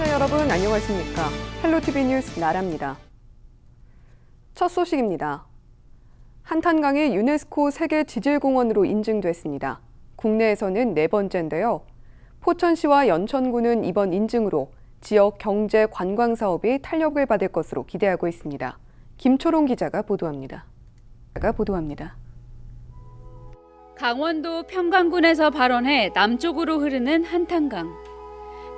시청자 여러분 안녕하십니까? 헬로티비 뉴스 나라입니다. 첫 소식입니다. 한탄강이 유네스코 세계지질공원으로 인증됐습니다. 국내에서는 네 번째인데요. 포천시와 연천군은 이번 인증으로 지역 경제 관광 사업이 탄력을 받을 것으로 기대하고 있습니다. 김초롱 기자가 보도합니다. 강원도 평강군에서 발원해 남쪽으로 흐르는 한탄강.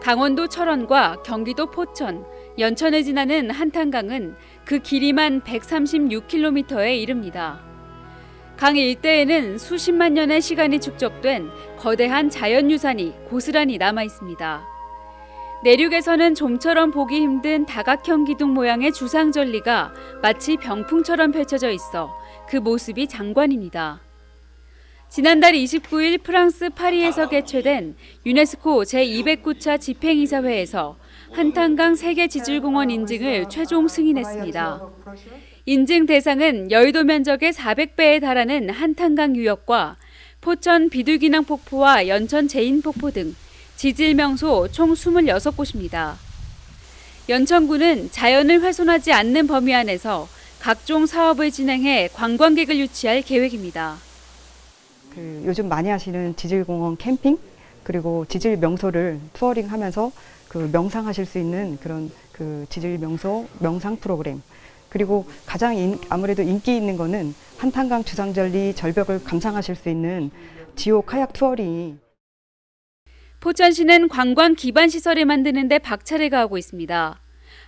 강원도 철원과 경기도 포천, 연천에 지나는 한탄강은 그 길이만 136km에 이릅니다. 강 일대에는 수십만 년의 시간이 축적된 거대한 자연유산이 고스란히 남아 있습니다. 내륙에서는 좀처럼 보기 힘든 다각형 기둥 모양의 주상절리가 마치 병풍처럼 펼쳐져 있어 그 모습이 장관입니다. 지난달 29일 프랑스 파리에서 개최된 유네스코 제209차 집행이사회에서 한탄강 세계지질공원 인증을 최종 승인했습니다. 인증 대상은 여의도 면적의 400배에 달하는 한탄강 유역과 포천 비둘기낭 폭포와 연천 제인폭포 등 지질 명소 총 26곳입니다. 연천군은 자연을 훼손하지 않는 범위 안에서 각종 사업을 진행해 관광객을 유치할 계획입니다. 요즘 많이 하시는 지질공원 캠핑 그리고 지질 명소를 투어링하면서 명상하실 수 있는 그런 지질 명소 명상 프로그램 그리고 가장 아무래도 인기 있는 거는 한탄강 주상절리 절벽을 감상하실 수 있는 지오 카약 투어링이. 포천시는 관광 기반 시설을 만드는 데 박차를 가하고 있습니다.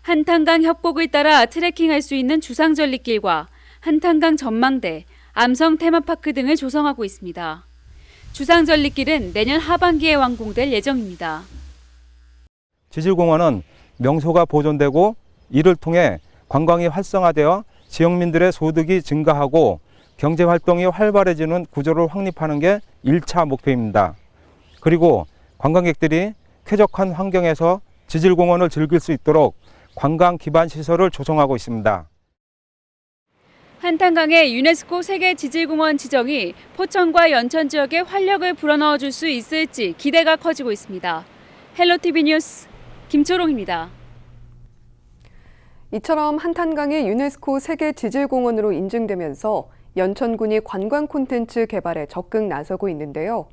한탄강 협곡을 따라 트레킹할 수 있는 주상절리길과 한탄강 전망대, 암성 테마파크 등을 조성하고 있습니다. 주상절리길은 내년 하반기에 완공될 예정입니다. 지질공원은 명소가 보존되고 이를 통해 관광이 활성화되어 지역민들의 소득이 증가하고 경제활동이 활발해지는 구조를 확립하는 게 1차 목표입니다. 그리고 관광객들이 쾌적한 환경에서 지질공원을 즐길 수 있도록 관광 기반 시설을 조성하고 있습니다. 한탄강의 유네스코 세계지질공원 지정이 포천과 연천 지역에 활력을 불어넣어 줄 수 있을지 기대가 커지고 있습니다. 헬로티비 뉴스 김초롱입니다. 이처럼 한탄강이 유네스코 세계지질공원으로 인증되면서 연천군이 관광 콘텐츠 개발에 적극 나서고 있는데요.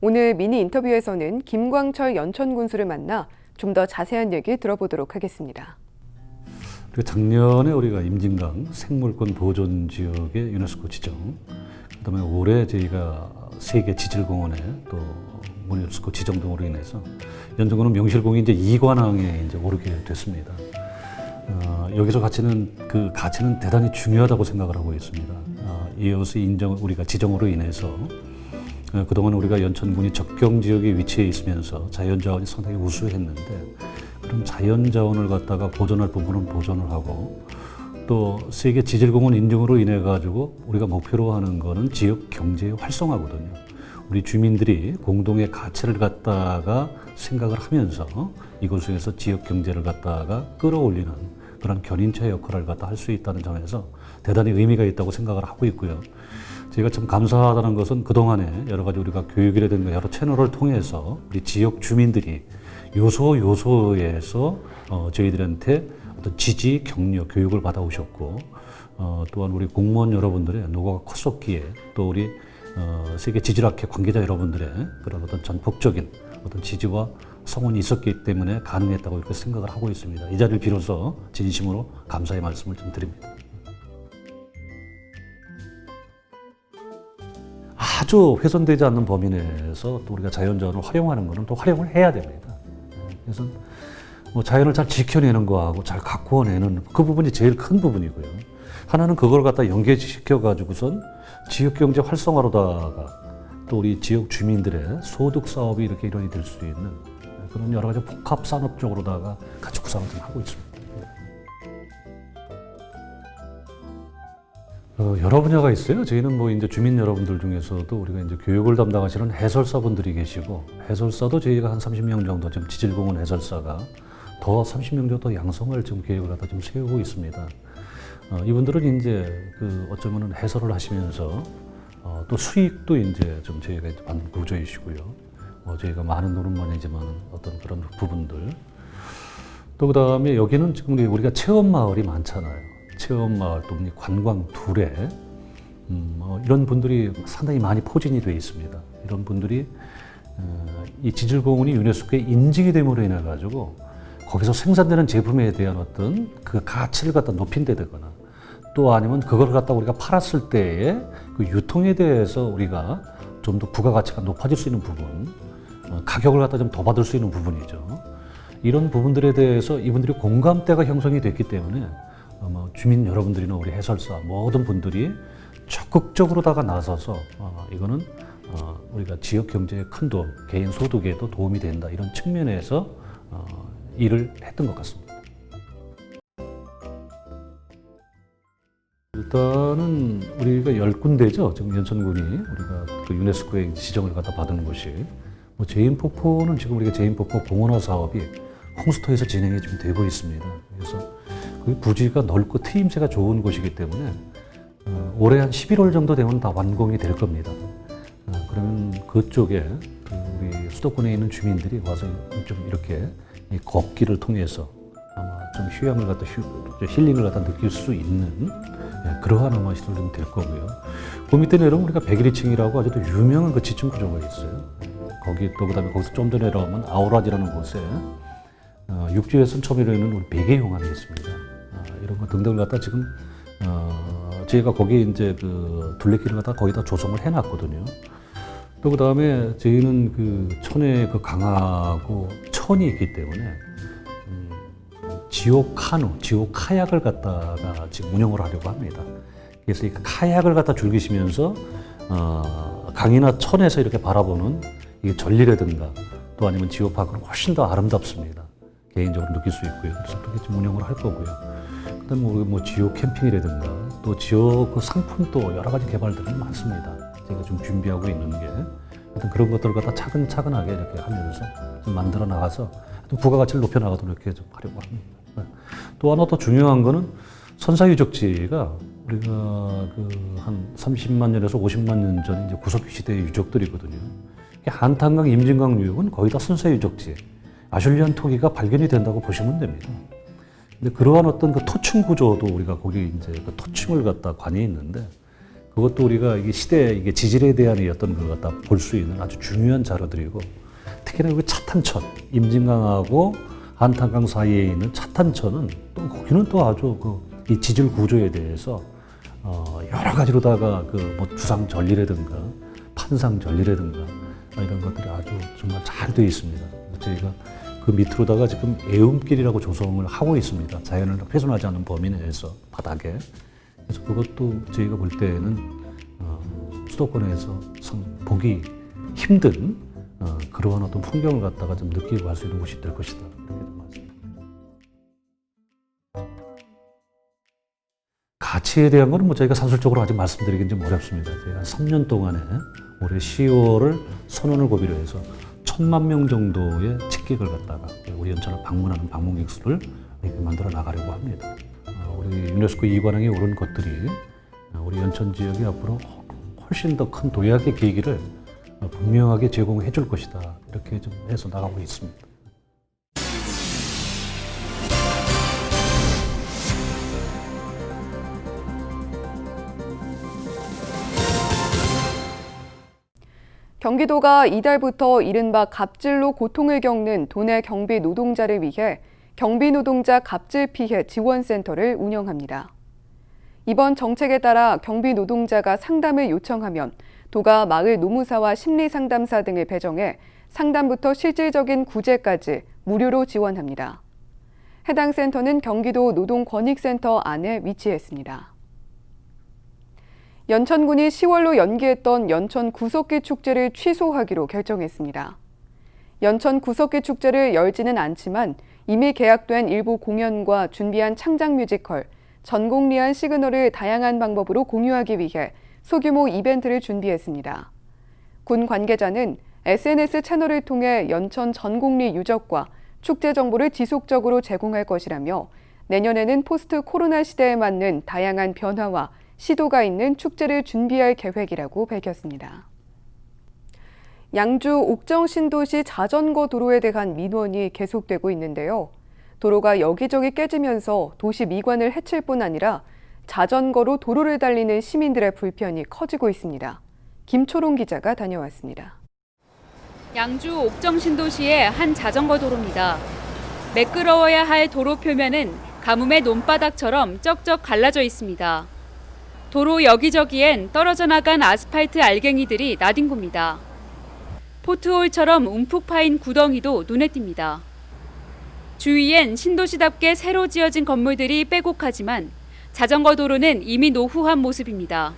오늘 미니 인터뷰에서는 김광철 연천군수를 만나 좀 더 자세한 얘기 들어보도록 하겠습니다. 작년에 우리가 임진강 생물권 보존 지역의 유네스코 지정, 그다음에 올해 저희가 세계 지질공원에 또 유네스코 지정 등으로 인해서 연천군은 명실공히 이제 2관왕에 이제 오르게 됐습니다. 여기서 그 가치는 대단히 중요하다고 생각을 하고 있습니다. 이어서 우리가 지정으로 인해서 그동안 우리가 연천군이 접경 지역에 위치해 있으면서 자연자원이 상당히 우수했는데 그런 자연자원을 갖다가 보존할 부분은 보존을 하고 또 세계 지질공원 인증으로 인해 가지고 우리가 목표로 하는 거는 지역 경제의 활성화거든요. 우리 주민들이 공동의 가치를 갖다가 생각을 하면서 이곳에서 지역 경제를 갖다가 끌어올리는 그런 견인차 역할을 갖다 할 수 있다는 점에서 대단히 의미가 있다고 생각을 하고 있고요. 제가 참 감사하다는 것은 그동안에 여러 가지 우리가 교육이라든가 여러 채널을 통해서 우리 지역 주민들이 요소에서 저희들한테 어떤 지지, 격려, 교육을 받아오셨고 또한 우리 공무원 여러분들의 노고가 컸었기에 또 우리 세계 지질학회 관계자 여러분들의 그런 어떤 전폭적인 어떤 지지와 성원이 있었기 때문에 가능했다고 이렇게 생각을 하고 있습니다. 이 자리를 빌어서 진심으로 감사의 말씀을 좀 드립니다. 아주 훼손되지 않는 범위 내에서 또 우리가 자연자원을 활용하는 것은 또 활용을 해야 됩니다. 그래서 자연을 잘 지켜내는 거하고 잘 가꾸어내는 그 부분이 제일 큰 부분이고요. 하나는 그걸 갖다 연계시켜가지고선 지역경제 활성화로다가 또 우리 지역 주민들의 소득 사업이 이렇게 일원이 될 수 있는 그런 여러 가지 복합 산업 쪽으로다가 같이 구상을 좀 하고 있습니다. 여러 분야가 있어요. 저희는 이제 주민 여러분들 중에서도 우리가 이제 교육을 담당하시는 해설사분들이 계시고 해설사도 저희가 한 30명 정도 지금 지질공원 해설사가 더 30명 정도 양성을 지금 계획을 갖다 좀 세우고 있습니다. 이분들은 이제 어쩌면은 해설을 하시면서 또 수익도 이제 좀 저희가 이제 받는 구조이시고요. 저희가 많은 돈은 아니지만 어떤 그런 부분들 또 그다음에 여기는 지금 우리가 체험마을이 많잖아요. 체험마을 또 관광 둘에 이런 분들이 상당히 많이 포진이 되어 있습니다. 이런 분들이 이 지질공원이 유네스코에 인증이 됨으로 인해 가지고 거기서 생산되는 제품에 대한 어떤 그 가치를 갖다 높인다거나 또 아니면 그걸 갖다 우리가 팔았을 때의 그 유통에 대해서 우리가 좀 더 부가가치가 높아질 수 있는 부분, 가격을 갖다 좀 더 받을 수 있는 부분이죠. 이런 부분들에 대해서 이분들이 공감대가 형성이 됐기 때문에 주민 여러분들이나 우리 해설사 모든 분들이 적극적으로다가 나서서 이거는 우리가 지역 경제에 큰 도움, 개인 소득에도 도움이 된다 이런 측면에서 일을 했던 것 같습니다. 일단은 우리가 10군데죠. 지금 연천군이 우리가 그 유네스코의 지정을 갖다 받은 곳이 제인폭포는 지금 우리가 제인폭포 공원화 사업이 홍수토에서 진행이 좀 되고 있습니다. 그래서 그 부지가 넓고 트임새가 좋은 곳이기 때문에 올해 한 11월 정도 되면 다 완공이 될 겁니다. 그러면 그쪽에 우리 수도권에 있는 주민들이 와서 좀 이렇게 이 걷기를 통해서 아마 좀 휴양을 갖다 힐링을 갖다 느낄 수 있는 그러한 아마 시설이 좀 될 거고요. 그 밑에 내려오면 우리가 101층이라고 아주 또 유명한 그 지층 구조가 있어요. 거기 또 그다음에 거기서 좀 더 내려오면 아우라지라는 곳에 육지에서 처음 이루는 우리 베개용암이 있습니다. 이런 거 등등을 갖다 지금 저희가 거기 이제 그 둘레길을 갖다 거의 다 조성을 해놨거든요. 또 그다음에 저희는 그 천에 그 강하고 천이 있기 때문에 지오 카누, 지오 카약을 갖다가 지금 운영을 하려고 합니다. 그래서 이 카약을 갖다 즐기시면서 강이나 천에서 이렇게 바라보는 이 전리라든가 또 아니면 지오파크는 훨씬 더 아름답습니다. 개인적으로 느낄 수 있고요. 그래서 그렇게 좀 운영을 할 거고요. 그다음에 우리 뭐 지오 캠핑이라든가 또 지오 그 상품 또 여러 가지 개발들이 많습니다. 제가 좀 준비하고 있는 게 하여튼 그런 것들을 갖다 차근차근하게 이렇게 하면서 좀 만들어 나가서 부가가치를 높여 나가도록 이렇게 좀 하려고 합니다. 또 하나 더 중요한 거는 선사유적지가 우리가 그 한 30만 년에서 50만 년 전 이제 구석기 시대의 유적들이거든요. 한탄강, 임진강 유역은 거의 다 선사유적지, 아슐리안 토기가 발견이 된다고 보시면 됩니다. 근데 그러한 어떤 그 토층 구조도 우리가 거기 이제 그 토층을 갖다 관이 있는데 그것도 우리가 이게 시대 이게 지질에 대한 어떤 걸 갖다 볼 수 있는 아주 중요한 자료들이고 특히나 그 차탄천, 임진강하고 한탄강 사이에 있는 차탄천은 또 거기는 또 아주 이 지질 구조에 대해서 여러 가지로다가 그 뭐 주상 전리라든가 판상 전리라든가 이런 것들이 아주 정말 잘 되어 있습니다. 저희가 그 밑으로다가 지금 애움길이라고 조성을 하고 있습니다. 자연을 훼손하지 않는 범위 내에서 바닥에. 그래서 그것도 저희가 볼 때는 수도권에서 보기 힘든 그러한 어떤 풍경을 갖다가 좀 느끼고 갈 수 있는 곳이 될 것이다. 그렇게 말씀드립니다. 가치에 대한 거는 뭐 저희가 산술적으로 아직 말씀드리긴 좀 어렵습니다. 저희가 3년 동안에 올해 10월을 선언을 고비로 해서 1,000만 명 정도의 직객을 갖다가 우리 연천을 방문하는 방문객 수를 이렇게 만들어 나가려고 합니다. 우리 유네스코 이관왕에 오른 것들이 우리 연천 지역이 앞으로 훨씬 더 큰 도약의 계기를 분명하게 제공해 줄 것이다. 이렇게 좀 해서 나가고 있습니다. 경기도가 이달부터 이른바 갑질로 고통을 겪는 도내 경비 노동자를 위해 경비 노동자 갑질 피해 지원센터를 운영합니다. 이번 정책에 따라 경비 노동자가 상담을 요청하면 도가 마을 노무사와 심리상담사 등을 배정해 상담부터 실질적인 구제까지 무료로 지원합니다. 해당 센터는 경기도 노동권익센터 안에 위치했습니다. 연천군이 10월로 연기했던 연천 구석기 축제를 취소하기로 결정했습니다. 연천 구석기 축제를 열지는 않지만 이미 계약된 일부 공연과 준비한 창작 뮤지컬, 전공리안 시그널을 다양한 방법으로 공유하기 위해 소규모 이벤트를 준비했습니다. 군 관계자는 SNS 채널을 통해 연천 전공리 유적과 축제 정보를 지속적으로 제공할 것이라며 내년에는 포스트 코로나 시대에 맞는 다양한 변화와 시도가 있는 축제를 준비할 계획이라고 밝혔습니다. 양주 옥정 신도시 자전거 도로에 대한 민원이 계속되고 있는데요. 도로가 여기저기 깨지면서 도시 미관을 해칠 뿐 아니라 자전거로 도로를 달리는 시민들의 불편이 커지고 있습니다. 김초롱 기자가 다녀왔습니다. 양주 옥정 신도시의 한 자전거 도로입니다. 매끄러워야 할 도로 표면은 가뭄의 논바닥처럼 쩍쩍 갈라져 있습니다. 도로 여기저기엔 떨어져 나간 아스팔트 알갱이들이 나뒹굽니다. 포트홀처럼 움푹 파인 구덩이도 눈에 띕니다. 주위엔 신도시답게 새로 지어진 건물들이 빼곡하지만 자전거 도로는 이미 노후한 모습입니다.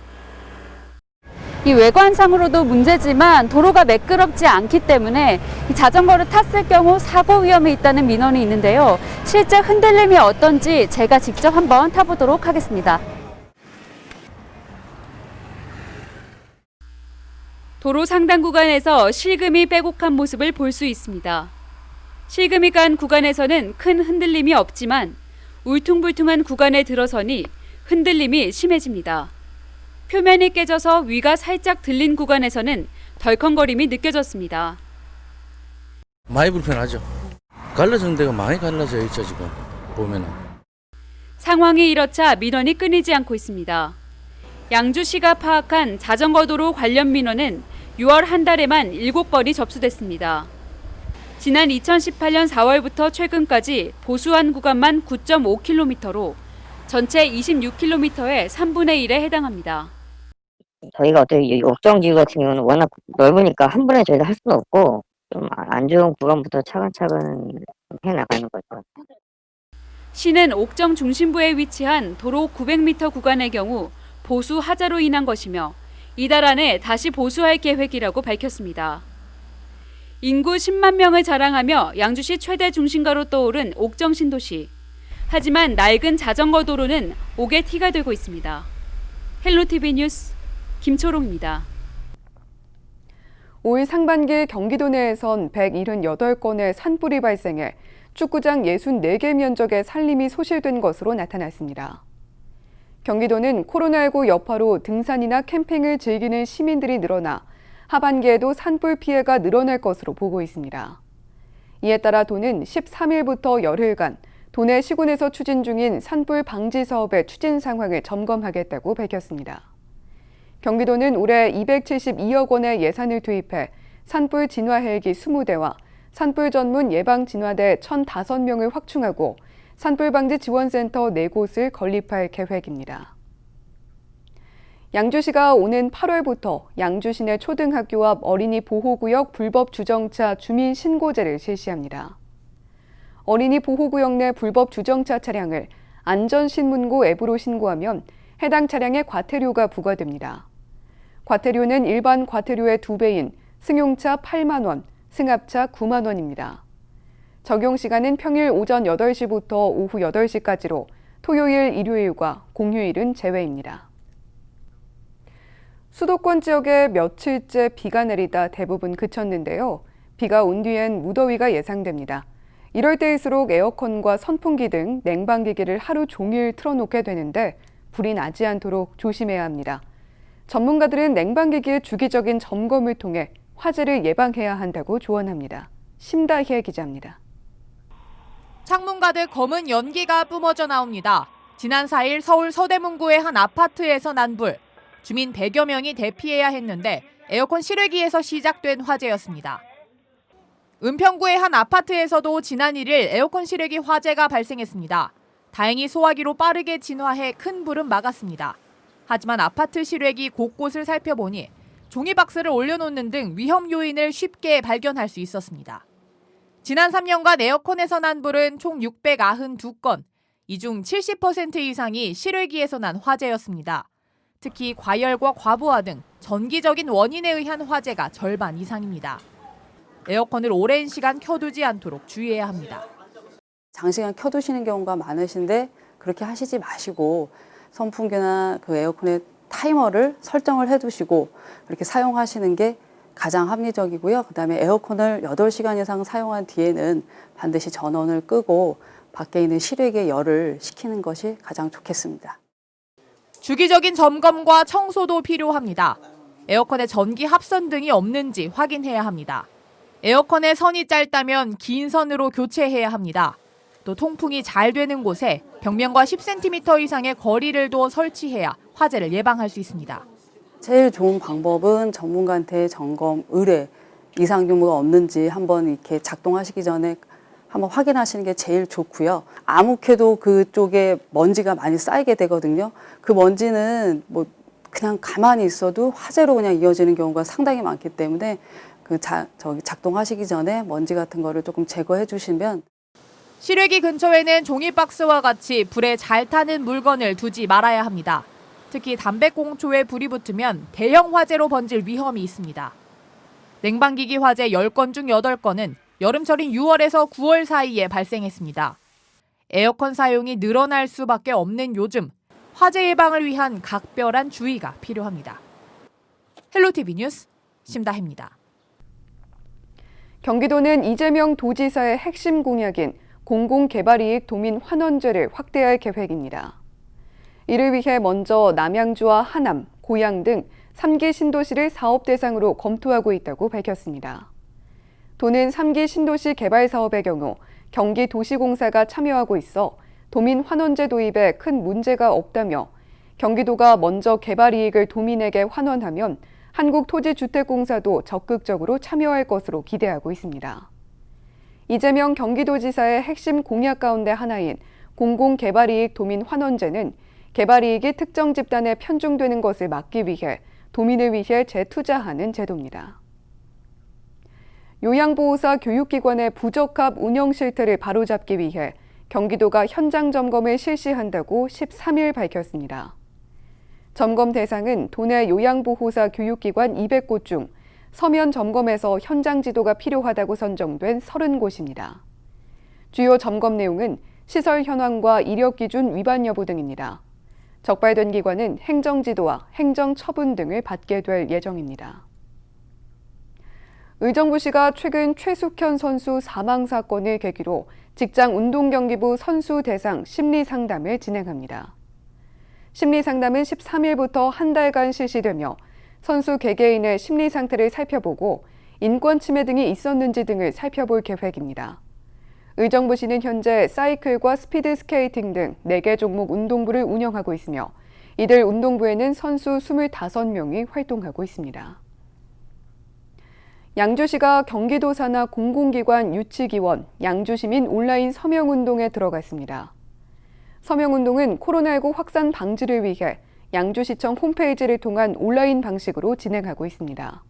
이 외관상으로도 문제지만 도로가 매끄럽지 않기 때문에 이 자전거를 탔을 경우 사고 위험이 있다는 민원이 있는데요. 실제 흔들림이 어떤지 제가 직접 한번 타보도록 하겠습니다. 도로 상당 구간에서 실금이 빼곡한 모습을 볼 수 있습니다. 실금이 간 구간에서는 큰 흔들림이 없지만 울퉁불퉁한 구간에 들어서니 흔들림이 심해집니다. 표면이 깨져서 위가 살짝 들린 구간에서는 덜컹거림이 느껴졌습니다. 많이 불편하죠. 갈라지는 데가 많이 갈라져 있죠, 지금 보면은. 상황이 이렇자 민원이 끊이지 않고 있습니다. 양주시가 파악한 자전거 도로 관련 민원은 6월 한 달에만 7건이 접수됐습니다. 지난 2018년 4월부터 최근까지 보수한 구간만 9.5km로 전체 26km의 3분의 1에 해당합니다. 저희가 어떻게 옥정지구 같은 경우는 워낙 넓으니까 한 번에 저희가 할 수는 없고 좀 안 좋은 구간부터 차근차근 해나가는 거죠. 시는 옥정 중심부에 위치한 도로 900m 구간의 경우 보수 하자로 인한 것이며 이달 안에 다시 보수할 계획이라고 밝혔습니다. 인구 10만 명을 자랑하며 양주시 최대 중심가로 떠오른 옥정 신도시. 하지만 낡은 자전거 도로는 옥의 티가 되고 있습니다. 헬로티비 뉴스 김초롱입니다. 올 상반기 경기도 내에선 178건의 산불이 발생해 축구장 64개 면적의 산림이 소실된 것으로 나타났습니다. 경기도는 코로나19 여파로 등산이나 캠핑을 즐기는 시민들이 늘어나 하반기에도 산불 피해가 늘어날 것으로 보고 있습니다. 이에 따라 도는 13일부터 열흘간 도내 시군에서 추진 중인 산불 방지 사업의 추진 상황을 점검하겠다고 밝혔습니다. 경기도는 올해 272억 원의 예산을 투입해 산불 진화 헬기 20대와 산불 전문 예방 진화대 1,005명을 확충하고 산불 방지 지원센터 4곳을 건립할 계획입니다. 양주시가 오는 8월부터 양주 시내 초등학교 앞 어린이 보호구역 불법 주정차 주민 신고제를 실시합니다. 어린이 보호구역 내 불법 주정차 차량을 안전신문고 앱으로 신고하면 해당 차량에 과태료가 부과됩니다. 과태료는 일반 과태료의 2배인 승용차 8만 원, 승합차 9만 원입니다. 적용 시간은 평일 오전 8시부터 오후 8시까지로 토요일, 일요일과 공휴일은 제외입니다. 수도권 지역에 며칠째 비가 내리다 대부분 그쳤는데요. 비가 온 뒤엔 무더위가 예상됩니다. 이럴 때일수록 에어컨과 선풍기 등 냉방기기를 하루 종일 틀어놓게 되는데 불이 나지 않도록 조심해야 합니다. 전문가들은 냉방기기의 주기적인 점검을 통해 화재를 예방해야 한다고 조언합니다. 심다희애 기자입니다. 창문 가득 검은 연기가 뿜어져 나옵니다. 지난 4일 서울 서대문구의 한 아파트에서 난 불. 주민 100여 명이 대피해야 했는데 에어컨 실외기에서 시작된 화재였습니다. 은평구의 한 아파트에서도 지난 1일 에어컨 실외기 화재가 발생했습니다. 다행히 소화기로 빠르게 진화해 큰 불은 막았습니다. 하지만 아파트 실외기 곳곳을 살펴보니 종이박스를 올려놓는 등 위험 요인을 쉽게 발견할 수 있었습니다. 지난 3년간 에어컨에서 난 불은 총 692건, 이 중 70% 이상이 실외기에서 난 화재였습니다. 특히 과열과 과부하 등 전기적인 원인에 의한 화재가 절반 이상입니다. 에어컨을 오랜 시간 켜두지 않도록 주의해야 합니다. 장시간 켜두시는 경우가 많으신데 그렇게 하시지 마시고 선풍기나 그 에어컨의 타이머를 설정을 해두시고 그렇게 사용하시는 게 가장 합리적이고요. 그다음에 에어컨을 8시간 이상 사용한 뒤에는 반드시 전원을 끄고 밖에 있는 실외기에 열을 식히는 것이 가장 좋겠습니다. 주기적인 점검과 청소도 필요합니다. 에어컨에 전기 합선 등이 없는지 확인해야 합니다. 에어컨의 선이 짧다면 긴 선으로 교체해야 합니다. 또 통풍이 잘 되는 곳에 벽면과 10cm 이상의 거리를 두어 설치해야 화재를 예방할 수 있습니다. 제일 좋은 방법은 전문가한테 점검, 의뢰, 이상 유무가 없는지 한번 이렇게 작동하시기 전에 한번 확인하시는 게 제일 좋고요. 아무래도 그쪽에 먼지가 많이 쌓이게 되거든요. 그 먼지는 뭐 그냥 가만히 있어도 화재로 그냥 이어지는 경우가 상당히 많기 때문에 작동하시기 전에 먼지 같은 거를 조금 제거해 주시면. 실외기 근처에는 종이박스와 같이 불에 잘 타는 물건을 두지 말아야 합니다. 특히 담배꽁초에 불이 붙으면 대형 화재로 번질 위험이 있습니다. 냉방기기 화재 10건 중 8건은 여름철인 6월에서 9월 사이에 발생했습니다. 에어컨 사용이 늘어날 수밖에 없는 요즘, 화재 예방을 위한 각별한 주의가 필요합니다. 헬로티비 뉴스 심다혜입니다. 경기도는 이재명 도지사의 핵심 공약인 공공개발이익 도민 환원제를 확대할 계획입니다. 이를 위해 먼저 남양주와 하남, 고양 등 3기 신도시를 사업 대상으로 검토하고 있다고 밝혔습니다. 도는 3기 신도시 개발 사업의 경우 경기도시공사가 참여하고 있어 도민 환원제 도입에 큰 문제가 없다며 경기도가 먼저 개발 이익을 도민에게 환원하면 한국토지주택공사도 적극적으로 참여할 것으로 기대하고 있습니다. 이재명 경기도지사의 핵심 공약 가운데 하나인 공공개발이익 도민 환원제는 개발이익이 특정 집단에 편중되는 것을 막기 위해 도민을 위해 재투자하는 제도입니다. 요양보호사 교육기관의 부적합 운영 실태를 바로잡기 위해 경기도가 현장 점검을 실시한다고 13일 밝혔습니다. 점검 대상은 도내 요양보호사 교육기관 200곳 중 서면 점검에서 현장 지도가 필요하다고 선정된 30곳입니다. 주요 점검 내용은 시설 현황과 이력 기준 위반 여부 등입니다. 적발된 기관은 행정지도와 행정처분 등을 받게 될 예정입니다. 의정부시가 최근 최숙현 선수 사망 사건을 계기로 직장운동경기부 선수 대상 심리상담을 진행합니다. 심리상담은 13일부터 한 달간 실시되며 선수 개개인의 심리 상태를 살펴보고 인권 침해 등이 있었는지 등을 살펴볼 계획입니다. 의정부시는 현재 사이클과 스피드 스케이팅 등 4개 종목 운동부를 운영하고 있으며 이들 운동부에는 선수 25명이 활동하고 있습니다. 양주시가 경기도 산하 공공기관 유치기원 양주시민 온라인 서명운동에 들어갔습니다. 서명운동은 코로나19 확산 방지를 위해 양주시청 홈페이지를 통한 온라인 방식으로 진행하고 있습니다.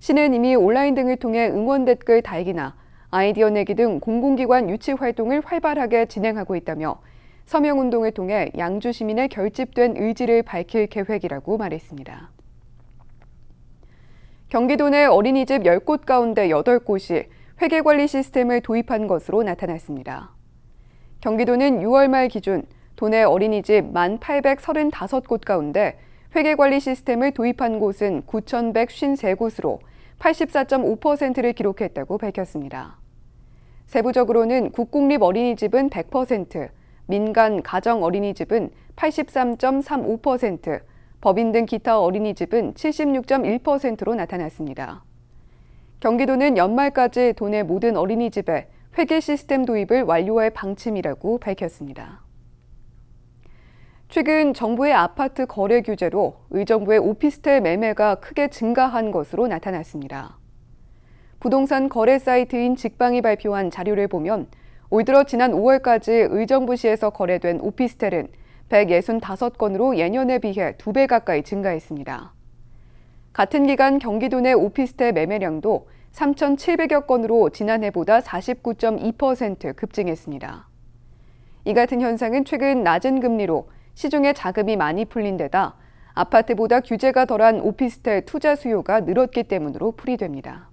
시는 이미 온라인 등을 통해 응원 댓글 달기나 아이디어 내기 등 공공기관 유치 활동을 활발하게 진행하고 있다며 서명운동을 통해 양주 시민의 결집된 의지를 밝힐 계획이라고 말했습니다. 경기도 내 어린이집 10곳 가운데 8곳이 회계관리 시스템을 도입한 것으로 나타났습니다. 경기도는 6월 말 기준 도내 어린이집 1,835곳 가운데 회계관리 시스템을 도입한 곳은 9,153곳으로 84.5%를 기록했다고 밝혔습니다. 세부적으로는 국공립 어린이집은 100%, 민간 가정 어린이집은 83.35%, 법인 등 기타 어린이집은 76.1%로 나타났습니다. 경기도는 연말까지 도내 모든 어린이집에 회계 시스템 도입을 완료할 방침이라고 밝혔습니다. 최근 정부의 아파트 거래 규제로 의정부의 오피스텔 매매가 크게 증가한 것으로 나타났습니다. 부동산 거래 사이트인 직방이 발표한 자료를 보면 올 들어 지난 5월까지 의정부시에서 거래된 오피스텔은 165건으로 예년에 비해 2배 가까이 증가했습니다. 같은 기간 경기도 내 오피스텔 매매량도 3,700여 건으로 지난해보다 49.2% 급증했습니다. 이 같은 현상은 최근 낮은 금리로 시중에 자금이 많이 풀린 데다 아파트보다 규제가 덜한 오피스텔 투자 수요가 늘었기 때문으로 풀이됩니다.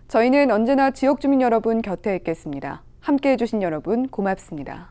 저희는 언제나 지역 주민 여러분 곁에 있겠습니다. 함께해 주신 여러분 고맙습니다.